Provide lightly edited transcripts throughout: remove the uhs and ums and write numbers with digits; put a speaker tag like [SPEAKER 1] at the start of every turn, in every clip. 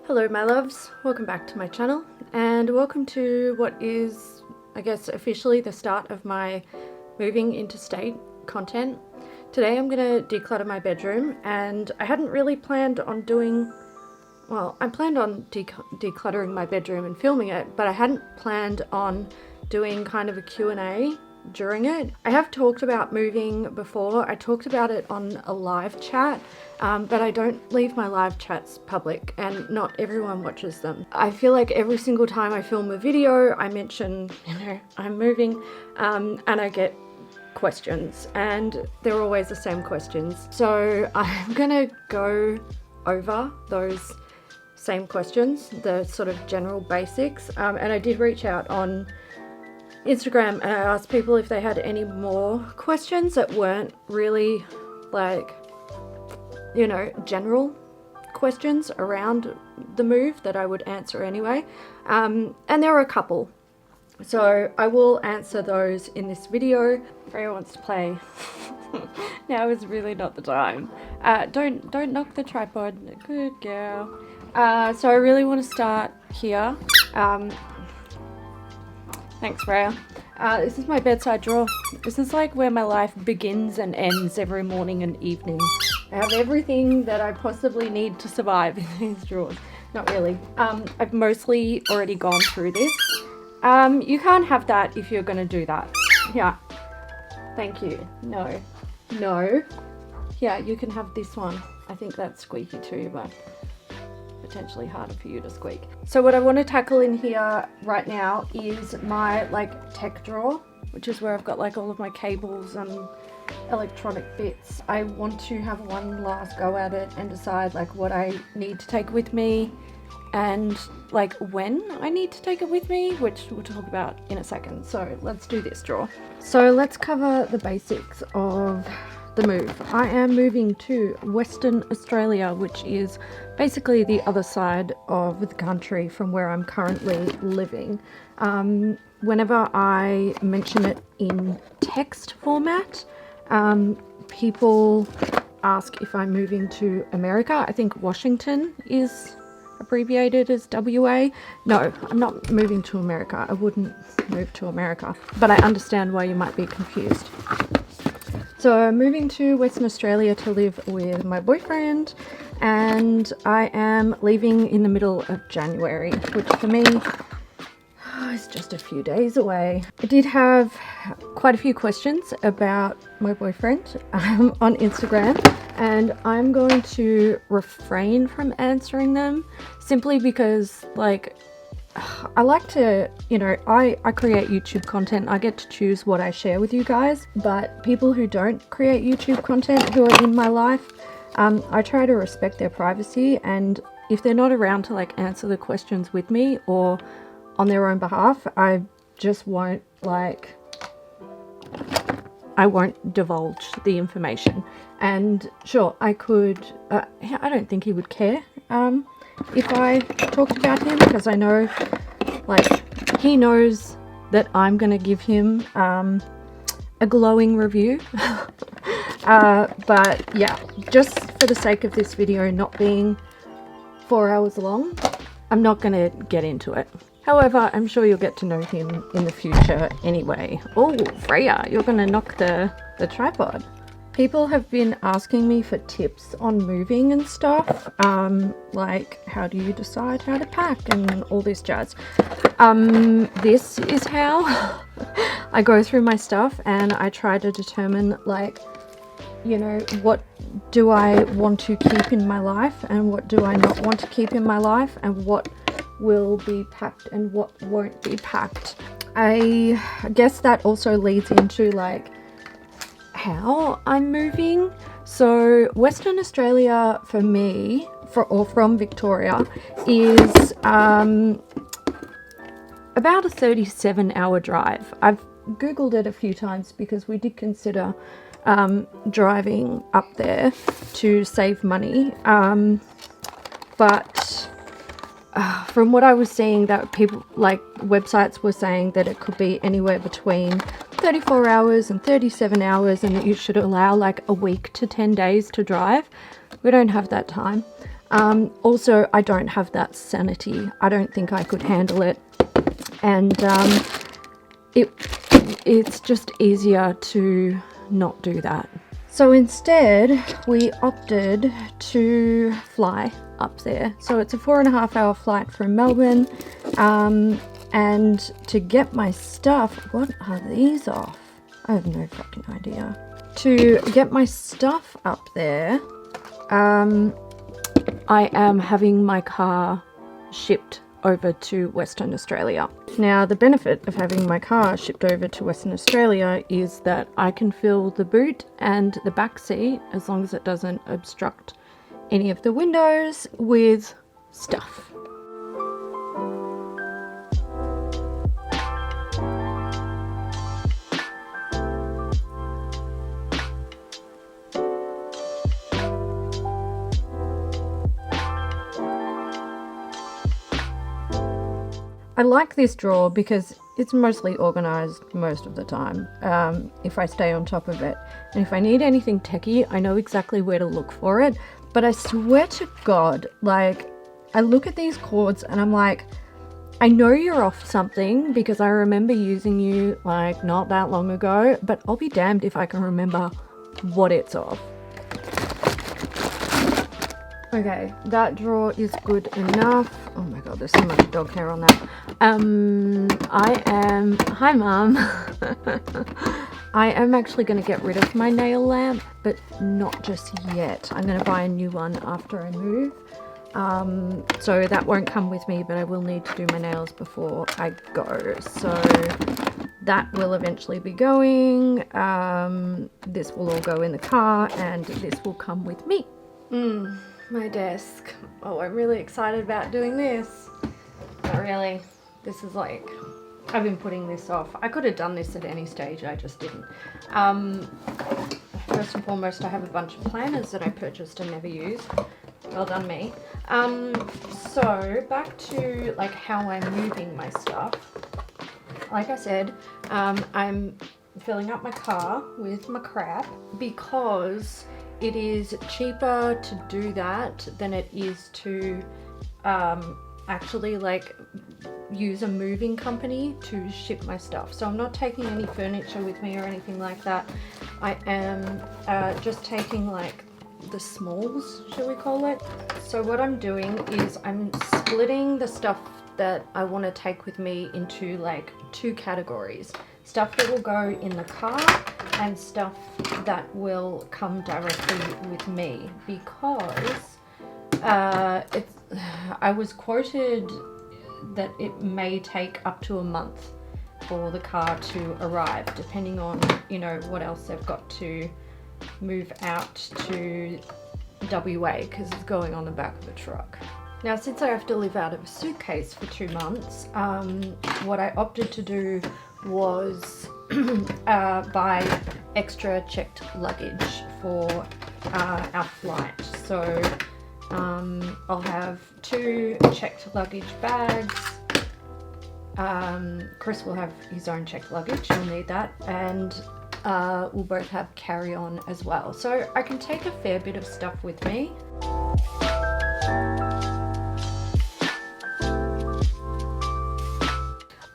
[SPEAKER 1] Hello my loves, welcome back to my channel and welcome to what is, I guess, officially the start of my moving interstate content. Today I'm going to declutter my bedroom, and I hadn't really planned on doing, well, I planned on decluttering my bedroom and filming it, but I hadn't planned on doing kind of a Q&A during it. I have talked about moving before. I talked about it on a live chat, but I don't leave my live chats public and not everyone watches them. I feel like every single time I film a video I mention, I'm moving, and I get questions, and they're always the same questions. So I'm gonna go over those same questions, the sort of general basics, and I did reach out on Instagram and I asked people if they had any more questions that weren't really like, you know, general questions around the move that I would answer anyway, and there were a couple, so I will answer those in this video. Freya wants to play. Now is really not the time. Don't knock the tripod. Good girl. So I really want to start here. Thanks, Freya. This is my bedside drawer. This is like where my life begins and ends every morning and evening. I have everything that I possibly need to survive in these drawers. Not really. I've mostly already gone through this. You can't have that if you're going to do that. Yeah. Thank you. No. No. Yeah, you can have this one. I think that's squeaky too, but potentially harder for you to squeak. So what I want to tackle in here right now is my like tech drawer, which is where I've got like all of my cables and electronic bits. I want to have one last go at it and decide like what I need to take with me and like when I need to take it with me, which we'll talk about in a second. So let's do this drawer. So let's cover the basics of the move. I am moving to Western Australia, which is basically the other side of the country from where I'm currently living. Whenever I mention it in text format, people ask if I'm moving to America. I think Washington is abbreviated as WA. No, I'm not moving to America. I wouldn't move to America, but I understand why you might be confused. So I'm moving to Western Australia to live with my boyfriend, and I am leaving in the middle of January, which for me is just a few days away. I did have quite a few questions about my boyfriend on Instagram, and I'm going to refrain from answering them simply because, like, I like to, you know, I create YouTube content. I get to choose what I share with you guys, but people who don't create YouTube content who are in my life, I try to respect their privacy, and if they're not around to like answer the questions with me or on their own behalf, I just won't like, I won't divulge the information. And sure, I could, I don't think he would care if I talked about him, because I know, like, he knows that I'm gonna give him a glowing review. But yeah, just for the sake of this video not being 4 hours long, I'm not gonna get into it. However, I'm sure you'll get to know him in the future anyway. Oh, Freya, you're gonna knock the tripod. People have been asking me for tips on moving and stuff, like how do you decide how to pack and all this jazz. This is how I go through my stuff, and I try to determine, like, you know, what do I want to keep in my life and what do I not want to keep in my life, and what will be packed and what won't be packed. I guess that also leads into like how I'm moving. So Western Australia for me, from Victoria, is about a 37-hour drive. I've googled it a few times because we did consider driving up there to save money, but from what I was seeing, that people, like, websites were saying that it could be anywhere between 34 hours and 37 hours, and that you should allow like a week to 10 days to drive. We don't have that time. Also, I don't have that sanity. I don't think I could handle it. And it's just easier to not do that. So instead, we opted to fly up there. So it's a 4.5-hour flight from Melbourne. And to get my stuff, what are these off? I have no fucking idea. To get my stuff up there, I am having my car shipped over to Western Australia. Now, the benefit of having my car shipped over to Western Australia is that I can fill the boot and the back seat, as long as it doesn't obstruct any of the windows, with stuff. I like this drawer because it's mostly organized most of the time, if I stay on top of it. And if I need anything techie, I know exactly where to look for it. But I swear to God, like, I look at these cords and I'm like, I know you're off something because I remember using you like not that long ago, but I'll be damned if I can remember what it's off. Okay, that drawer is good enough. Oh my God, there's so much dog hair on that. Hi Mum. I am actually going to get rid of my nail lamp, but not just yet. I'm going to buy a new one after I move. So that won't come with me, but I will need to do my nails before I go. So that will eventually be going. This will all go in the car and this will come with me. My desk. Oh, I'm really excited about doing this. Not really. This is like, I've been putting this off. I could have done this at any stage, I just didn't. First and foremost, I have a bunch of planners that I purchased and never used. Well done me. So back to like how I'm moving my stuff. Like I said, I'm filling up my car with my crap because it is cheaper to do that than it is to actually like use a moving company to ship my stuff. So I'm not taking any furniture with me or anything like that. I am just taking like the smalls, shall we call it. So what I'm doing is I'm splitting the stuff that I want to take with me into like 2 categories. Stuff that will go in the car and stuff that will come directly with me, because I was quoted that it may take up to a month for the car to arrive, depending on, you know, what else they've got to move out to WA, because it's going on the back of the truck. Now, since I have to live out of a suitcase for 2 months, what I opted to do was buy extra checked luggage for our flight. So I'll have 2 checked luggage bags. Chris will have his own checked luggage, he'll need that, and we'll both have carry-on as well. So I can take a fair bit of stuff with me.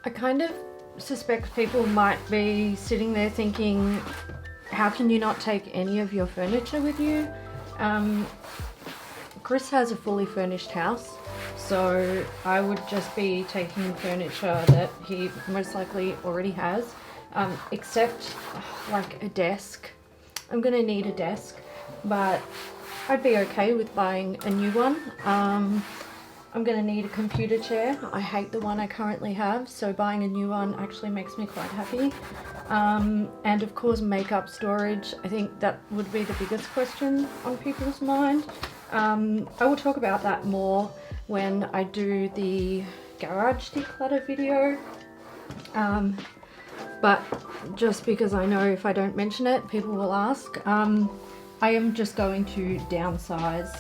[SPEAKER 1] I kind of suspect people might be sitting there thinking, how can you not take any of your furniture with you? Chris has a fully furnished house, so I would just be taking furniture that he most likely already has, except like a desk. I'm gonna need a desk, but I'd be okay with buying a new one. I'm going to need a computer chair. I hate the one I currently have, so buying a new one actually makes me quite happy. And of course, makeup storage. I think that would be the biggest question on people's mind. I will talk about that more when I do the garage declutter video. But just because I know if I don't mention it, people will ask. I am just going to downsize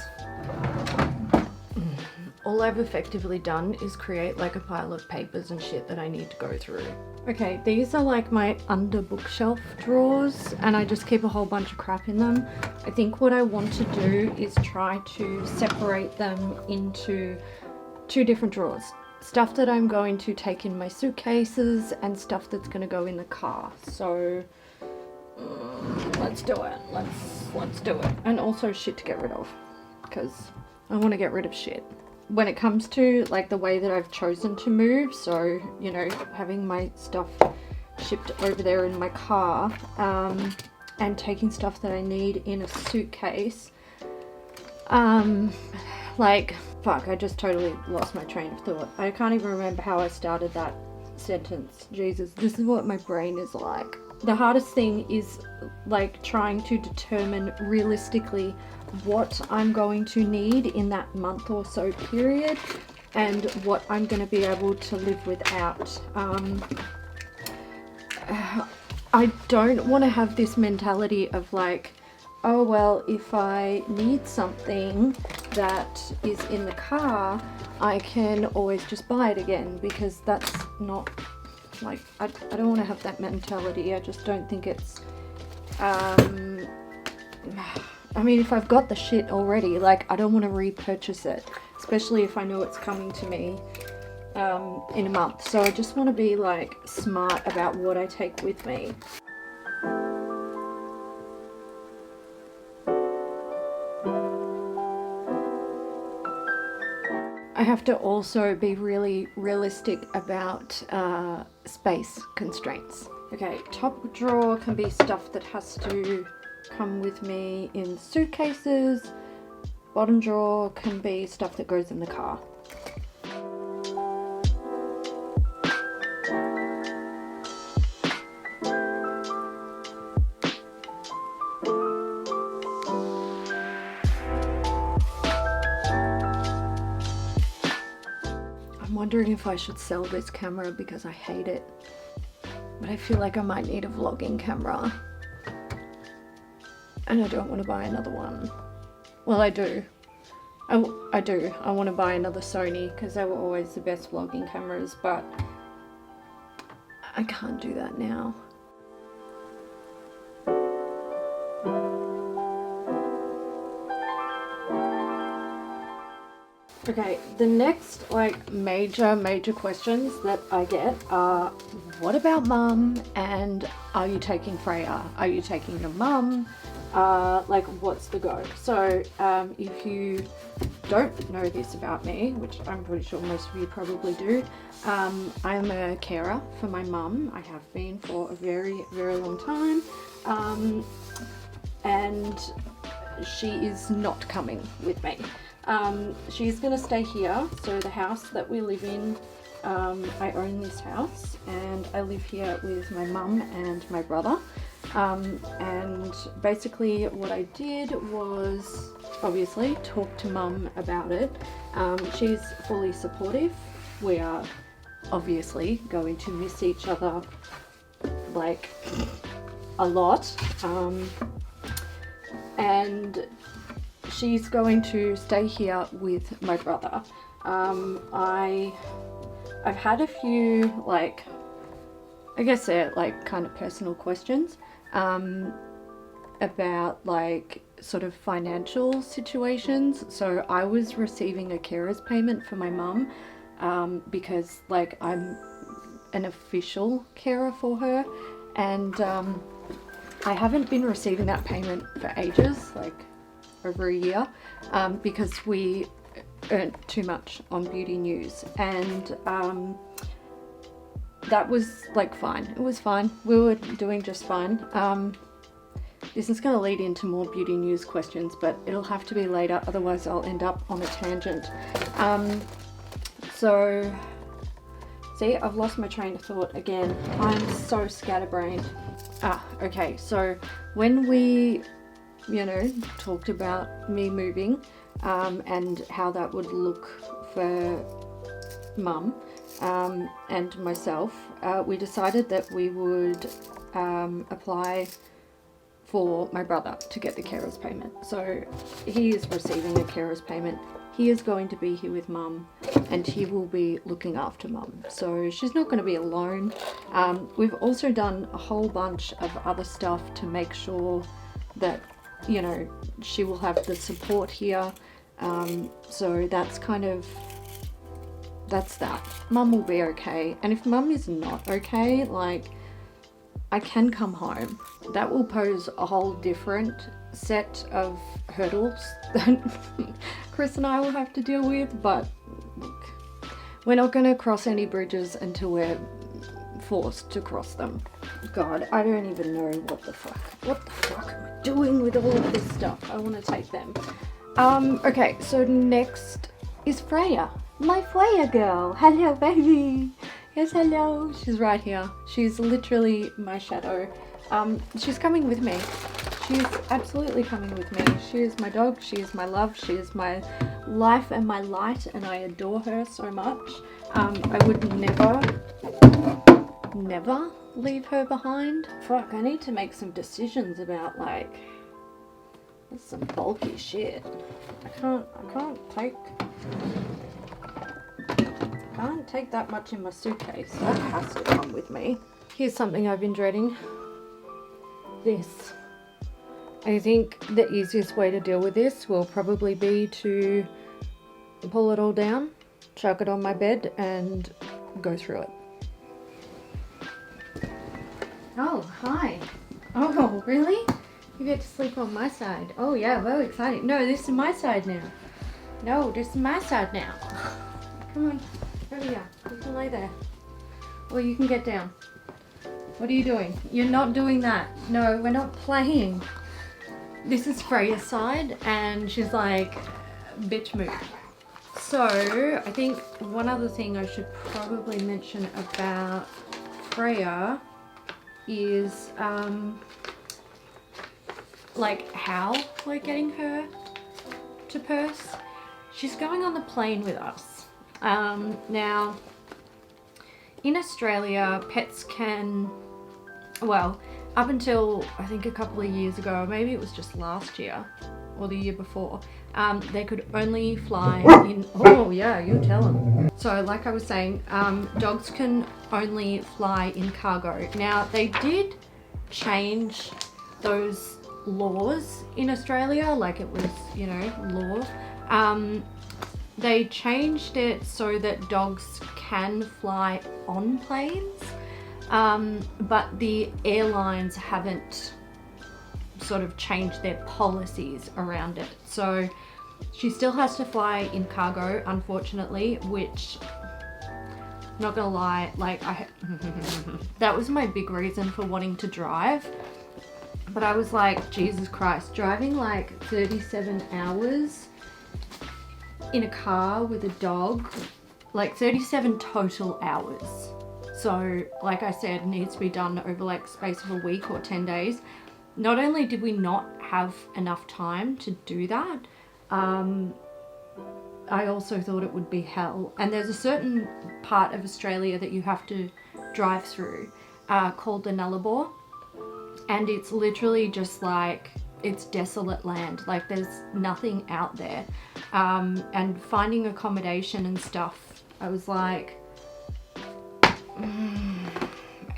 [SPEAKER 1] all I've effectively done is create like a pile of papers and shit that I need to go through. Okay, these are like my under bookshelf drawers, and I just keep a whole bunch of crap in them. I think what I want to do is try to separate them into 2 different drawers. Stuff that I'm going to take in my suitcases and stuff that's going to go in the car. So let's do it. Let's do it. And also shit to get rid of, because I want to get rid of shit. When it comes to like the way that I've chosen to move, so you know, having my stuff shipped over there in my car, and taking stuff that I need in a suitcase, like, fuck, I just totally lost my train of thought. I can't even remember how I started that sentence. Jesus, this is what my brain is like. The hardest thing is like trying to determine realistically what I'm going to need in that month or so period, and what I'm going to be able to live without. I don't want to have this mentality of like, oh well, if I need something that is in the car, I can always just buy it again, because that's not like, I don't want to have that mentality. I just don't think it's I mean, if I've got the shit already, like, I don't want to repurchase it, especially if I know it's coming to me in a month. So I just want to be like smart about what I take with me. I have to also be really realistic about space constraints. Okay, top drawer can be stuff that has to come with me in suitcases. Bottom drawer can be stuff that goes in the car. I'm wondering if I should sell this camera because I hate it, but I feel like I might need a vlogging camera. And I don't want to buy another one. Well, I do. I do. I want to buy another Sony because they were always the best vlogging cameras, but I can't do that now. Okay, the next like major questions that I get are, what about mum, and are you taking Freya? Are you taking your mum? Like, what's the go? So if you don't know this about me, which I'm pretty sure most of you probably do, I'm a carer for my mum. I have been for a very long time, and she is not coming with me. She's gonna stay here. So the house that we live in, I own this house and I live here with my mum and my brother. And basically what I did was obviously talk to mum about it. She's fully supportive. We are obviously going to miss each other like a lot. And she's going to stay here with my brother. I've had a few, like, I guess they're like kind of personal questions about like sort of financial situations. So I was receiving a carer's payment for my mum because like I'm an official carer for her, and I haven't been receiving that payment for ages, like over a year, because we earned too much on beauty news, and that was like fine. It was fine. We were doing just fine. This is going to lead into more beauty news questions, but it'll have to be later, otherwise I'll end up on a tangent. So see, I've lost my train of thought again. I'm so scatterbrained. Okay, so when we, you know, talked about me moving and how that would look for mum and myself, we decided that we would apply for my brother to get the carer's payment. So he is receiving a carer's payment. he is going to be here with mum, and he will be looking after mum, so she's not going to be alone. We've also done a whole bunch of other stuff to make sure that, you know, she will have the support here. So that's that. Mum will be okay, and if mum is not okay, like, I can come home. That will pose a whole different set of hurdles that Chris and I will have to deal with, but look, we're not going to cross any bridges until we're forced to cross them. God, I don't even know what the fuck am I doing with all of this stuff. I want to take them. Okay, so next is Freya. My Freya girl. Hello, baby. Yes, hello. She's right here. She's literally my shadow. She's coming with me. She's absolutely coming with me. She is my dog. She is my love. She is my life and my light, and I adore her so much. I would never leave her behind. Fuck, I need to make some decisions about, like, that's some bulky shit. I can't take that much in my suitcase. That has to come with me. Here's something I've been dreading. This. I think the easiest way to deal with this will probably be to pull it all down, chuck it on my bed, and go through it. Oh, hi. Oh, really? You get to sleep on my side. Oh yeah, very exciting. No, this is my side now. No, this is my side now. Come on, over here. You can lay there. Or you can get down. What are you doing? You're not doing that. No, we're not playing. This is Freya's side, and she's like, bitch move. So, I think one other thing I should probably mention about Freya is, like, how we're getting her to Perth. She's going on the plane with us. Now, in Australia, pets can, well, up until I think a couple of years ago, maybe it was just last year or the year before, they could only fly in, oh yeah, you tell them. So like I was saying, dogs can only fly in cargo. Now they did change those laws in Australia, like it was, you know, law. They changed it so that dogs can fly on planes, but the airlines haven't sort of changed their policies around it. So she still has to fly in cargo, unfortunately, which, not gonna lie, like that was my big reason for wanting to drive. But I was like, Jesus Christ, driving like 37 hours in a car with a dog, like 37 total hours. So like I said, it needs to be done over like the space of a week or 10 days. Not only did we not have enough time to do that, I also thought it would be hell. And there's a certain part of Australia that you have to drive through called the Nullarbor. And it's literally just like, it's desolate land. Like there's nothing out there. And finding accommodation and stuff, I was like,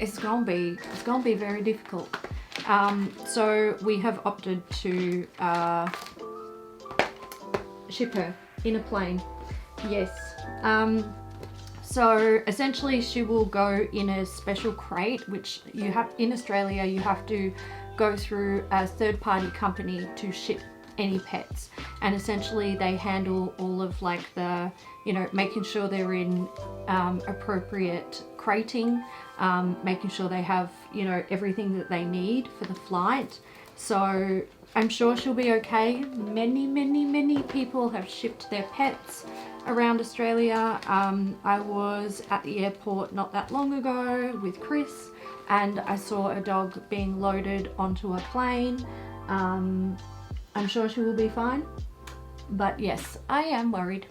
[SPEAKER 1] it's gonna be very difficult. So we have opted to ship her in a plane. Yes. So essentially she will go in a special crate, which you have in Australia, you have to go through a third-party company to ship any pets, and essentially they handle all of like the, you know, making sure they're in appropriate crating, making sure they have, you know, everything that they need for the flight. So I'm sure she'll be okay. Many people have shipped their pets around Australia. I was at the airport not that long ago with Chris, and I saw a dog being loaded onto a plane. I'm sure she will be fine, but yes, I am worried.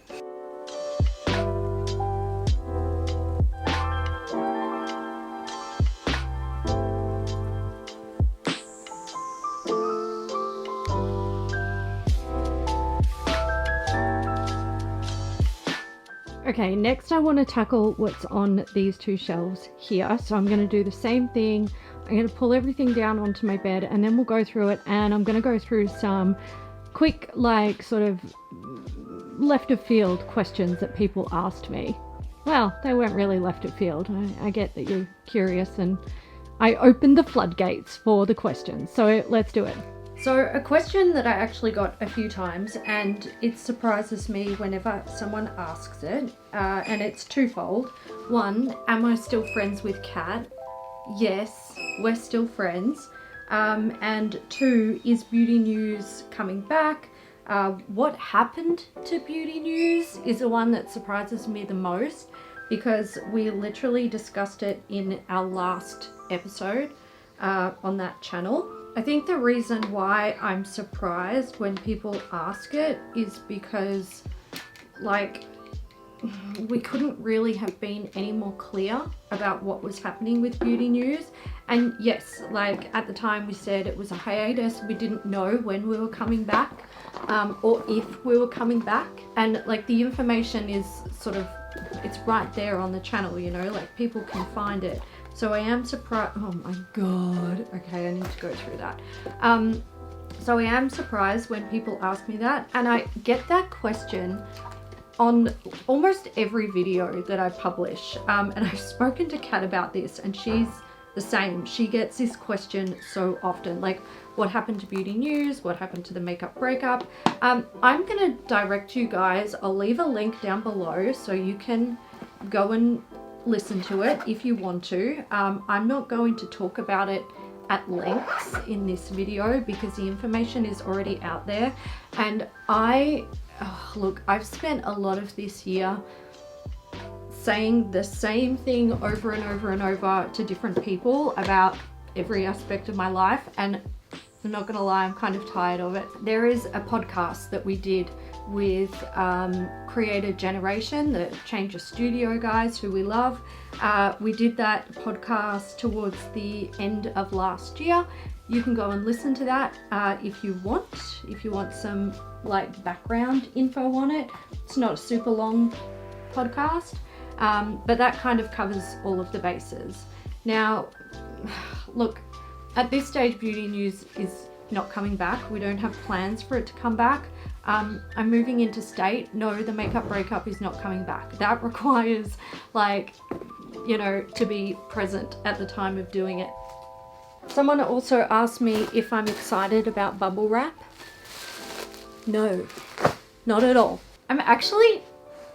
[SPEAKER 1] Okay, next I want to tackle what's on these two shelves here. So I'm going to do the same thing. I'm going to pull everything down onto my bed and then we'll go through it, and I'm going to go through some quick, like, sort of left of field questions that people asked me. Well, they weren't really left of field. I get that you're curious, and I opened the floodgates for the questions. So let's do it. So a question that I actually got a few times, and it surprises me whenever someone asks it, and it's twofold. One, am I still friends with Kat? Yes, we're still friends. And two, is Beauty News coming back? What happened to Beauty News is the one that surprises me the most, because we literally discussed it in our last episode on that channel. I think the reason why I'm surprised when people ask it is because, like, we couldn't really have been any more clear about what was happening with Beauty News. And yes, like, at the time we said it was a hiatus. We didn't know when we were coming back, or if we were coming back. And like, the information is sort of, it's right there on the channel, you know, like, people can find it. So I am surprised. Oh my God. Okay, I need to go through that. So I am surprised when people ask me that, and I get that question on almost every video that I publish. And I've spoken to Kat about this, and she's the same. She gets this question so often, like, what happened to Beauty News? What happened to the makeup breakup? I'm gonna direct you guys. I'll leave a link down below so you can go and listen to it if you want to. I'm not going to talk about it at length in this video because the information is already out there. And look, I've spent a lot of this year saying the same thing over and over and over to different people about every aspect of my life, and I'm not gonna lie, I'm kind of tired of it. There is a podcast that we did with Creator Generation, the Change Your Studio guys who we love. We did that podcast towards the end of last year. You can go and listen to that if you want some, like, background info on it. It's not a super long podcast, but that kind of covers all of the bases. Now, look, at this stage, Beauty News is not coming back. We don't have plans for it to come back. I'm moving interstate. No, the makeup breakup is not coming back. That requires, like, you know, to be present at the time of doing it. Someone also asked me if I'm excited about bubble wrap. No, not at all. I'm actually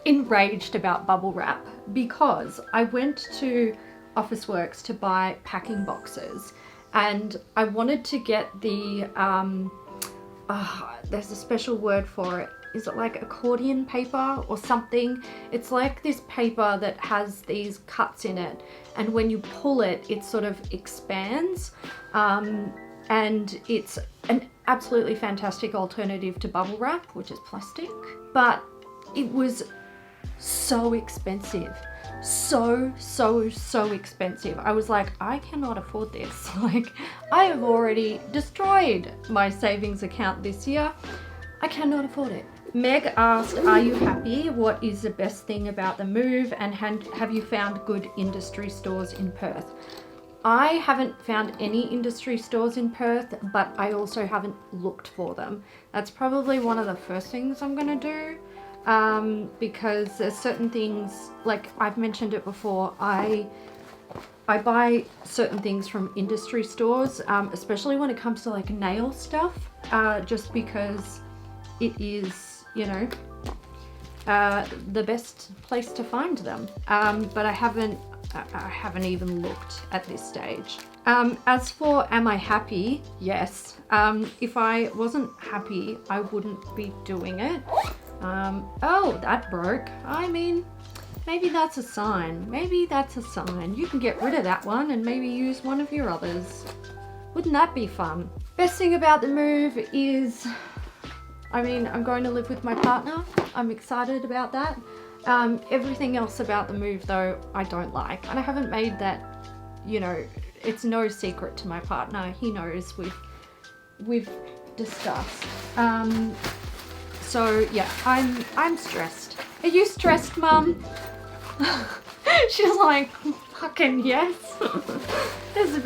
[SPEAKER 1] enraged about bubble wrap because I went to Officeworks to buy packing boxes, and I wanted to get the, there's a special word for it. Is it like accordion paper or something? It's like this paper that has these cuts in it, and when you pull it, it sort of expands, and it's an absolutely fantastic alternative to bubble wrap, which is plastic. But it was so expensive. So expensive. I was like, I cannot afford this. Like, I have already destroyed my savings account this year. I cannot afford it. Meg asked, are you happy? What is the best thing about the move? And have you found good industry stores in Perth? I haven't found any industry stores in Perth, but I also haven't looked for them. That's probably one of the first things I'm gonna do. Because there's certain things, like I've mentioned it before, I buy certain things from industry stores, especially when it comes to like nail stuff, just because it is, you know, the best place to find them. But I haven't even looked at this stage. As for am I happy? Yes. If I wasn't happy, I wouldn't be doing it. Oh, that broke. I mean, maybe that's a sign. Maybe that's a sign. You can get rid of that one and maybe use one of your others. Wouldn't that be fun? Best thing about the move is, I mean, I'm going to live with my partner. I'm excited about that. Everything else about the move, though, I don't like. And I haven't made that, you know, it's no secret to my partner. He knows, we've discussed. So yeah, I'm stressed. Are you stressed, Mum? She's like, fucking yes. It's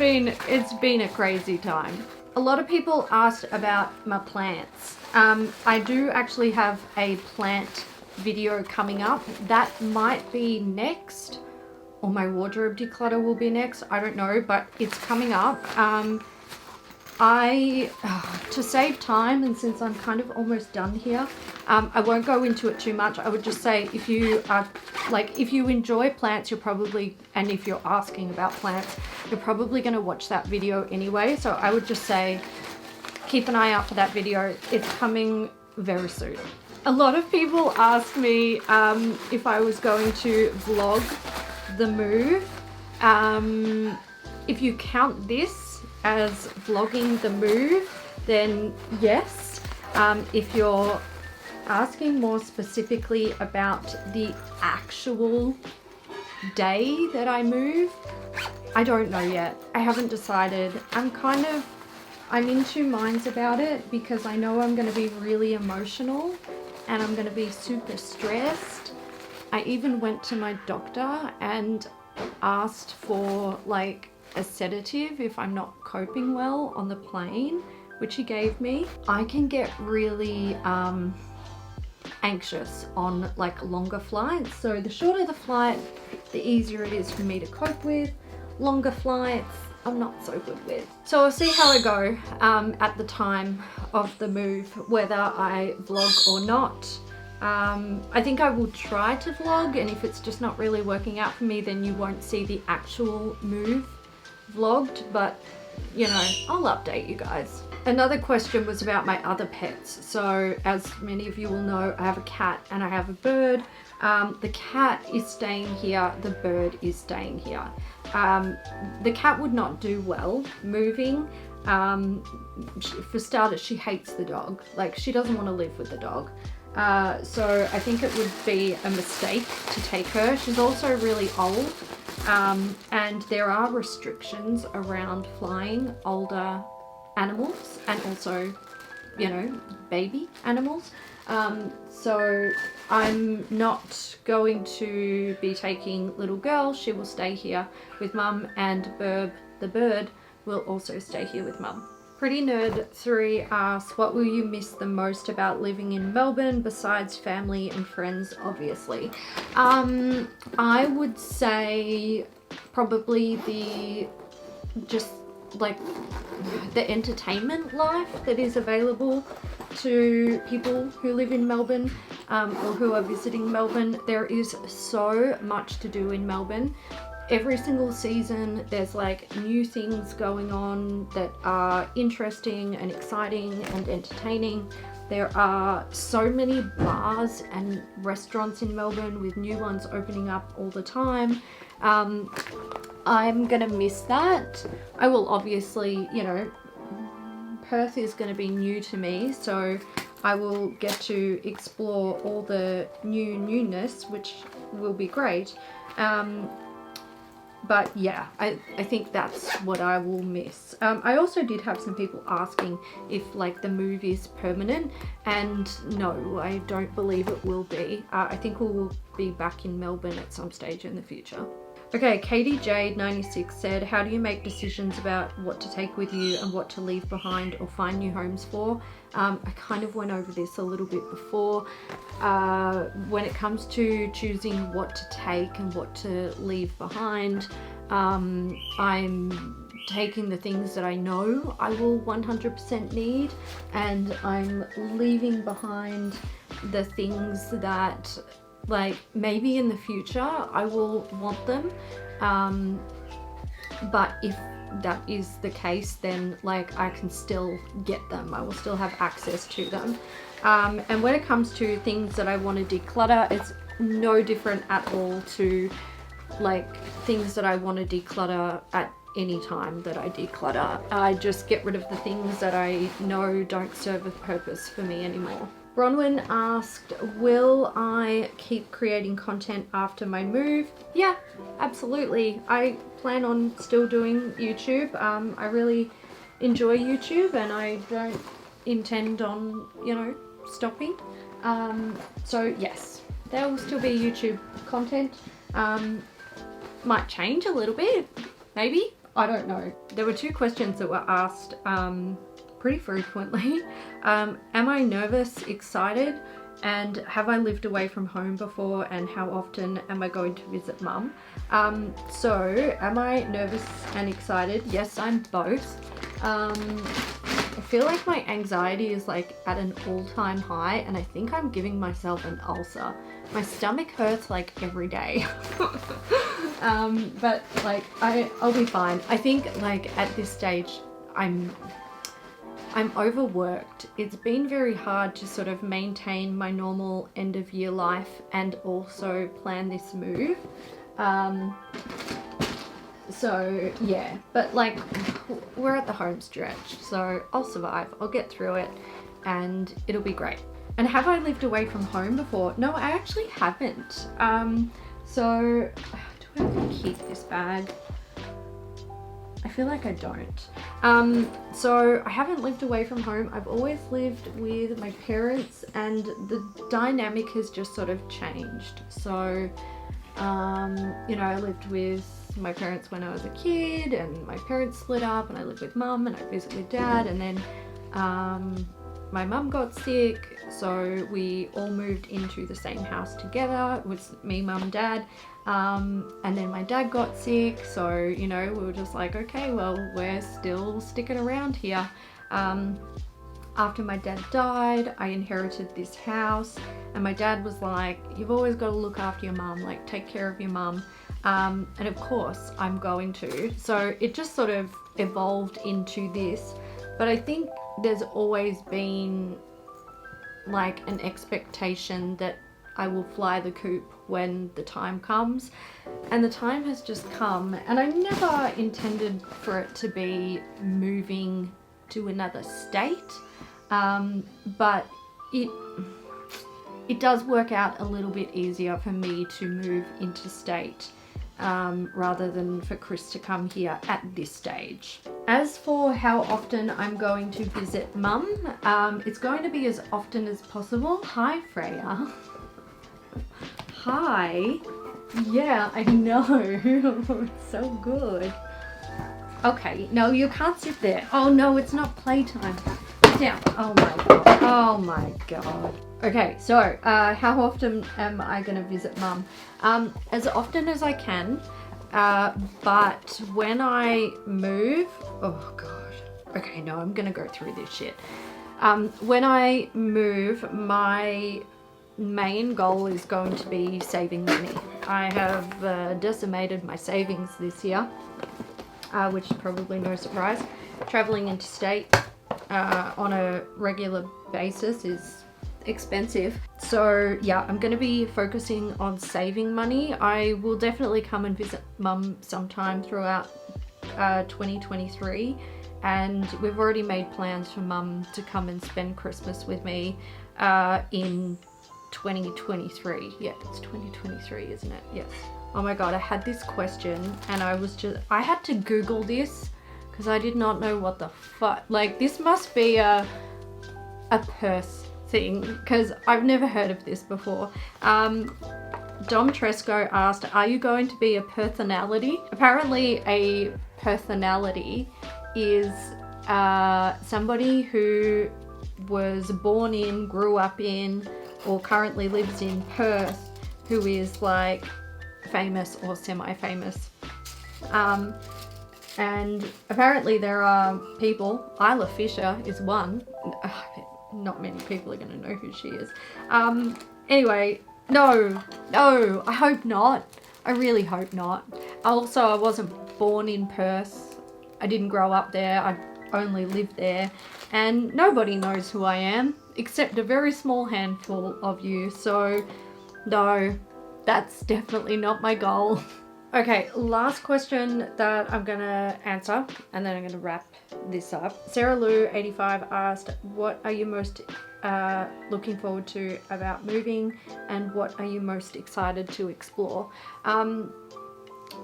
[SPEAKER 1] been a crazy time. A lot of people asked about my plants. I do actually have a plant video coming up. That might be next, or my wardrobe declutter will be next. I don't know, but it's coming up. To save time, and since I'm kind of almost done here, I won't go into it too much. I would just say if you are if you enjoy plants, you're probably, and if you're asking about plants, you're probably going to watch that video anyway. So I would just say keep an eye out for that video. It's coming very soon. A lot of people asked me if I was going to vlog the move. If you count this as vlogging the move, then yes. If you're asking more specifically about the actual day that I move, I don't know yet. I haven't decided. I'm in two minds about it, because I know I'm going to be really emotional and I'm going to be super stressed. I even went to my doctor and asked for like a sedative if I'm not coping well on the plane, which he gave me. I can get really anxious on like longer flights. So the shorter the flight, the easier it is for me to cope with. Longer flights, I'm not so good with. So I'll see how I go at the time of the move, whether I vlog or not. I think I will try to vlog, and if it's just not really working out for me, then you won't see the actual move vlogged, but you know, I'll update you guys. Another question was about my other pets. So as many of you will know, I have a cat and I have a bird. The cat is staying here, the bird is staying here. The cat would not do well moving. For starters, she hates the dog. Like, she doesn't want to live with the dog. So I think it would be a mistake to take her. She's also really old, and there are restrictions around flying older animals and also, you know, baby animals. So I'm not going to be taking little girl. She will stay here with Mum, and Burb, the bird, will also stay here with Mum. Pretty Nerd 3 asks, what will you miss the most about living in Melbourne besides family and friends, obviously? I would say probably the entertainment life that is available to people who live in Melbourne or who are visiting Melbourne. There is so much to do in Melbourne. Every single season there's like new things going on that are interesting and exciting and entertaining. There are so many bars and restaurants in Melbourne, with new ones opening up all the time. I'm gonna miss that. I will obviously, you know, Perth is gonna be new to me, so I will get to explore all the newness, which will be great. But yeah, I think that's what I will miss. I also did have some people asking if like the move is permanent, and no, I don't believe it will be. I think we will be back in Melbourne at some stage in the future. Okay, Katie Jade 96 said, how do you make decisions about what to take with you and what to leave behind or find new homes for? I kind of went over this a little bit before. When it comes to choosing what to take and what to leave behind, I'm taking the things that I know I will 100% need, and I'm leaving behind the things that, like, maybe in the future I will want them, but if that is the case, then like I can still get them. I will still have access to them. And when it comes to things that I want to declutter, it's no different at all to like things that I want to declutter at any time that I declutter. I just get rid of the things that I know don't serve a purpose for me anymore. Bronwyn asked, will I keep creating content after my move? Yeah, absolutely. I plan on still doing YouTube. I really enjoy YouTube, and I don't intend on, you know, stopping. So yes, there will still be YouTube content. Might change a little bit, maybe. I don't know. There were 2 questions that were asked pretty frequently. Am I nervous, excited, and have I lived away from home before, and how often am I going to visit mum? So am I nervous and excited? Yes, I'm both. I feel like my anxiety is like at an all-time high, and I think I'm giving myself an ulcer. My stomach hurts like every day. But like I'll be fine. I think like at this stage I'm overworked. It's been very hard to sort of maintain my normal end of year life and also plan this move. So yeah, but like we're at the home stretch, so I'll survive. I'll get through it and it'll be great. And have I lived away from home before? No, I actually haven't. So do I have to keep this bag? I feel like I don't. So I haven't lived away from home. I've always lived with my parents, and the dynamic has just sort of changed. So, you know, I lived with my parents when I was a kid, and my parents split up, and I lived with mum, and I visit with dad, and then my mum got sick, so we all moved into the same house together. It was me, mum, dad. And then my dad got sick, so you know, we were just like, okay, well, we're still sticking around here. After my dad died, I inherited this house, and my dad was like, you've always got to look after your mum, like take care of your mum. And of course I'm going to. So it just sort of evolved into this, but I think there's always been like an expectation that I will fly the coop when the time comes, and the time has just come, and I never intended for it to be moving to another state, but it does work out a little bit easier for me to move interstate rather than for Chris to come here at this stage. As for how often I'm going to visit mum, it's going to be as often as possible. Hi Freya. Hi. Yeah, I know. It's so good. Okay, no, you can't sit there. Oh no, it's not playtime. Sit down. Oh my god. Oh my god. Okay, so how often am I going to visit mum? As often as I can, but when I move, oh god. Okay, no, I'm going to go through this shit. When I move, my main goal is going to be saving money. I have decimated my savings this year, which is probably no surprise. Traveling interstate on a regular basis is expensive. So yeah, I'm going to be focusing on saving money. I will definitely come and visit mum sometime throughout 2023, and we've already made plans for mum to come and spend Christmas with me in 2023. Yeah, it's 2023, isn't it? Yes. Oh my god, I had this question and I had to Google this because I did not know what the fuck. Like, this must be a purse thing because I've never heard of this before. Dom Tresco asked, are you going to be a personality? Apparently a personality is somebody who was born in, grew up in, or currently lives in Perth, who is like famous or semi-famous. And apparently there are people, Isla Fisher is one. Not many people are going to know who she is. Anyway, no, I hope not. I really hope not. Also, I wasn't born in Perth. I didn't grow up there. I only lived there. And nobody knows who I am, except a very small handful of you. So, no, that's definitely not my goal. Okay, last question that I'm gonna answer, and then I'm gonna wrap this up. Sarah Lou 85 asked, what are you most looking forward to about moving, and what are you most excited to explore?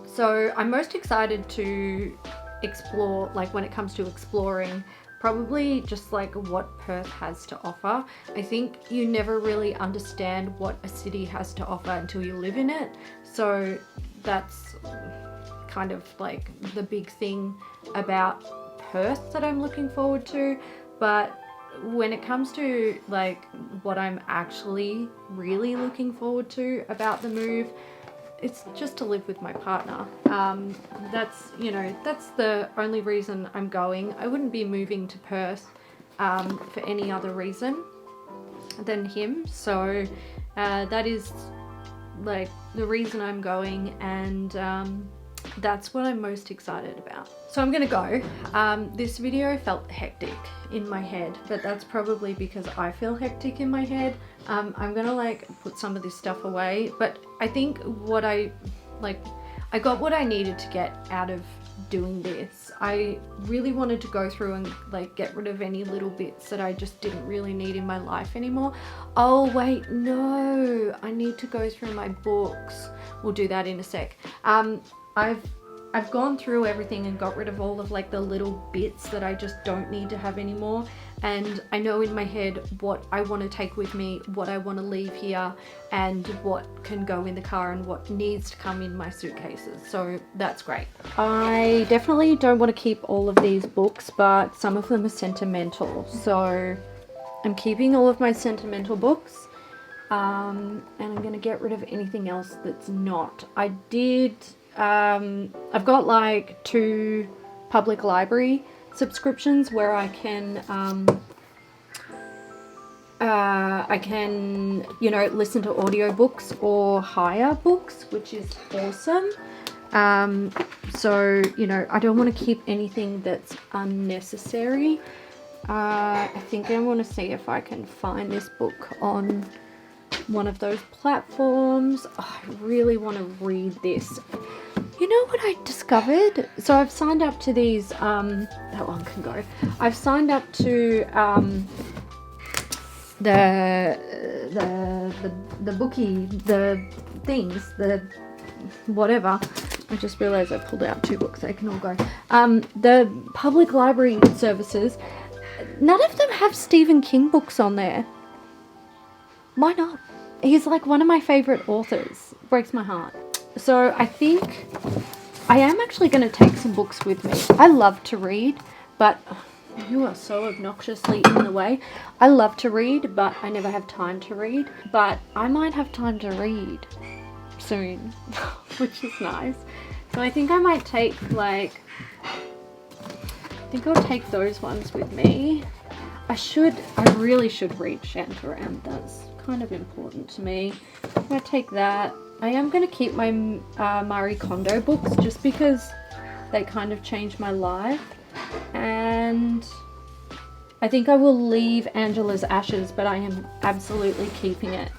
[SPEAKER 1] So I'm most excited to explore, like when it comes to exploring, probably just like what Perth has to offer. I think you never really understand what a city has to offer until you live in it. So that's kind of like the big thing about Perth that I'm looking forward to. But when it comes to like what I'm actually really looking forward to about the move, it's just to live with my partner. That's, you know, that's the only reason I'm going. I wouldn't be moving to Perth for any other reason than him. So that is like the reason I'm going, and that's what I'm most excited about. So I'm gonna go. This video felt hectic in my head, but that's probably because I feel hectic in my head. I'm gonna like put some of this stuff away, but I think what I got what I needed to get out of doing this. I really wanted to go through and like get rid of any little bits that I just didn't really need in my life anymore. Oh wait, no, I need to go through my books. We'll do that in a sec. I've gone through everything and got rid of all of like the little bits that I just don't need to have anymore. And I know in my head what I want to take with me, what I want to leave here, and what can go in the car and what needs to come in my suitcases. So that's great. I definitely don't want to keep all of these books, but some of them are sentimental. So I'm keeping all of my sentimental books. And I'm going to get rid of anything else that's not. I've got like 2 public library subscriptions where I can, you know, listen to audiobooks or hire books, which is awesome. So, you know, I don't want to keep anything that's unnecessary. I think I want to see if I can find this book on one of those platforms. Oh, I really want to read this. You know what I discovered? So I've signed up to these, that one can go. I've signed up to the bookie, the things, the whatever. I just realized I pulled out 2 books. They can all go. The public library services. None of them have Stephen King books on there. Why not? He's like one of my favorite authors. Breaks my heart. So I think I am actually going to take some books with me. I love to read, but you are so obnoxiously in the way. I love to read, but I never have time to read. But I might have time to read soon, which is nice. So I think I might take like, I think I'll take those ones with me. I really should read Shantaram. That's kind of important to me. I'm going to take that. I am going to keep my Marie Kondo books just because they kind of changed my life. And I think I will leave Angela's Ashes, but I am absolutely keeping it.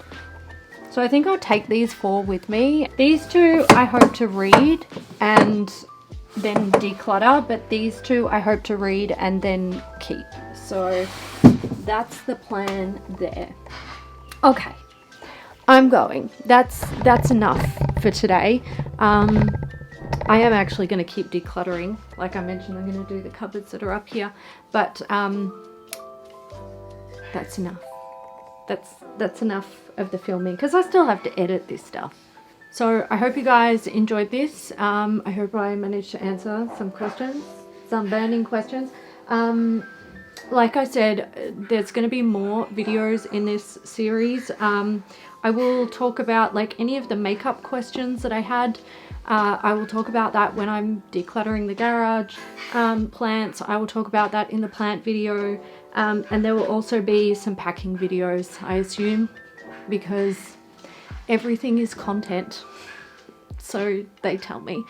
[SPEAKER 1] So I think I'll take these 4 with me. These 2 I hope to read and then declutter, but these 2 I hope to read and then keep. So that's the plan there. Okay, I'm going. That's enough for today. I am actually going to keep decluttering. Like I mentioned, I'm going to do the cupboards that are up here, but that's enough. That's enough of the filming because I still have to edit this stuff. So I hope you guys enjoyed this. I hope I managed to answer some questions, some burning questions. Like I said, there's going to be more videos in this series. I will talk about like any of the makeup questions that I had. I will talk about that when I'm decluttering the garage. Plants, I will talk about that in the plant video. And there will also be some packing videos, I assume, because everything is content. So they tell me.